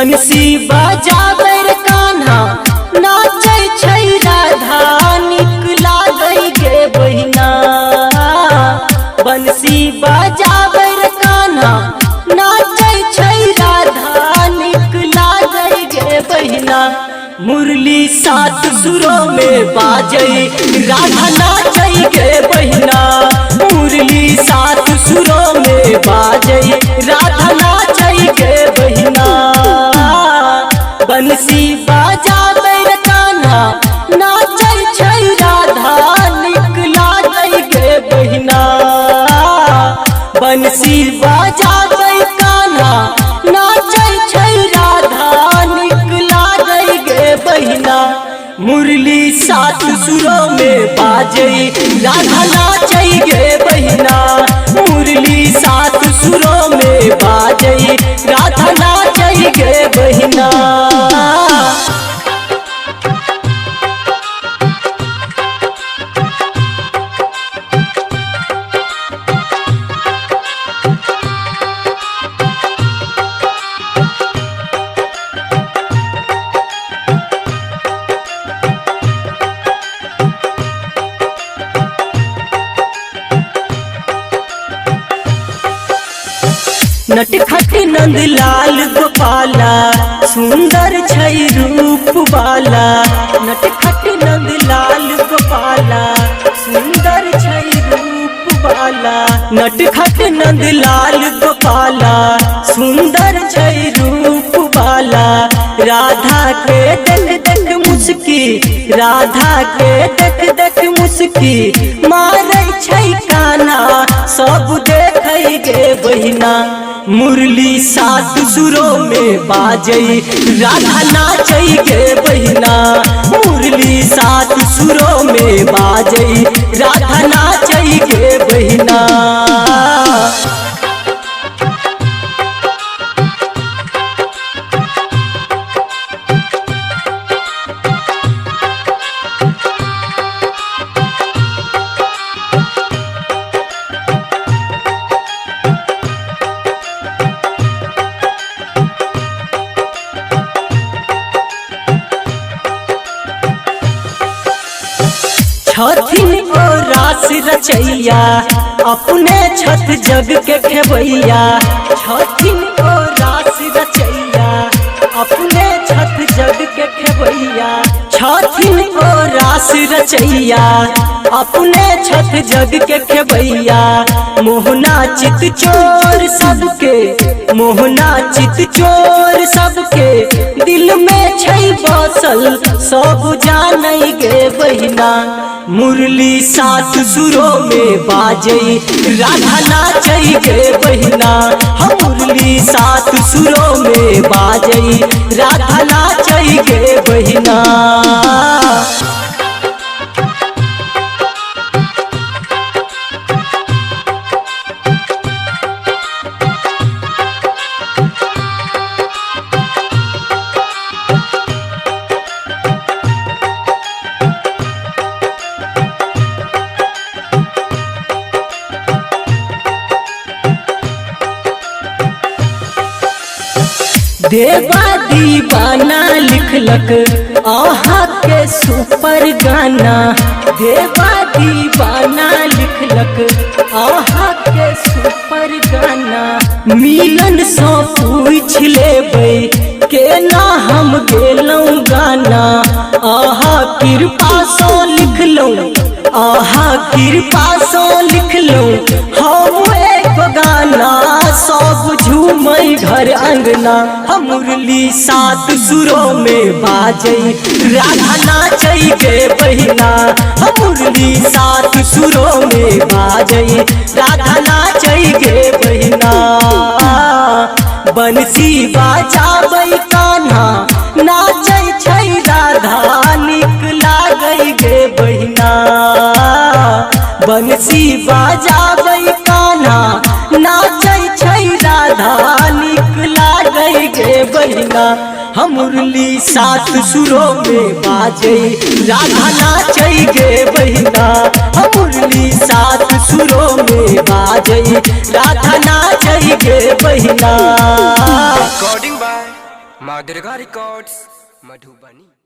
बंसी बजाबै रे कान्हा नाचै छै राधा नीक लागै गे बहिना। बंसी बजाबै रे कान्हा नाचै छै राधा नीक लागै गे बहिना। मुरली सात सुरों में बाजै राधा नाचै गे बहिना। मुरली सात सुरों में बाजै राधा नाचै गे बहिना। बंसी बजाबै रे कान्हा नाचै छै राधा नीक लागै गे बहिना। बंसी बजाबै कान्हा नाचै छै राधा नीक लागै गे बहिना। मुरली सात सुरों में बाजै राधा नाचै गे बहिना। मुरली सात सुरों में बाजै राधा नाचै गे बहिना। नटखट नंदलाल गोपाला सुंदर छै रूप वाला। नटखट नंदलाल गोपाला सुंदर छै रूप वाला। नटखट नंदलाल गोपाला सुंदर छै रूप वाला। राधा के देख देख मुस्की राधा के देख देख मुस्की मारै छै कान्हा सब देखै गे बहिना। मुरली सात सुरों में बाजै राधा नाचै गे बहिना। मुरली सात सुरों में बाजै राधा नाचै गे बहिना। छथिन ओ रास रचैया अपने छठ जग के खेवैया। छथिन ओ रास रचैया अपने छठ जग के खेवैया। छथिन ओ रास रचैया अपने छठ जग के खेवैया। मोहना चित चोर सबके मोहना चित चोर सबके दिल में छै बसल सब जानै गे बहिना। मुरली सात सुरों में बाजै राधा नाचै गे बहिना। हम मुरली सात सुरों में बाजै राधा नाचै गे बहिना। देवा दीवाना लिखलक आहा के सुपर गाना। देवा दीवाना लिखलक आहा के सुपर गाना। मिलन सो पूछ लेबै केना हम गेलौं गाना। आहा कृपा सो लिखलौं आहा कृपा सो लिखलौं हम एक गाना। सब झूमै घर अंगना। हम मुरली सात सुरों में बाजै राधा नाचै गे बहिना। हम मुरली सात सुरों में बाजै राधा नाचै गे बहिना। बंसी बजाबै कान्हा नाचै छै राधा नीक लागै गे बहिना। बंसी बजाबै कान्हा नाचै छै राधा नीक लागै गे बहिना। हम मुरली सात सुरों में बाजै राधा नाचै गे बहिना। हम मुरली सात सुरों में बाजै राधा नाचै गे बहिना। Recording by माँ दुर्गा रिकॉर्ड्स मधुबनी।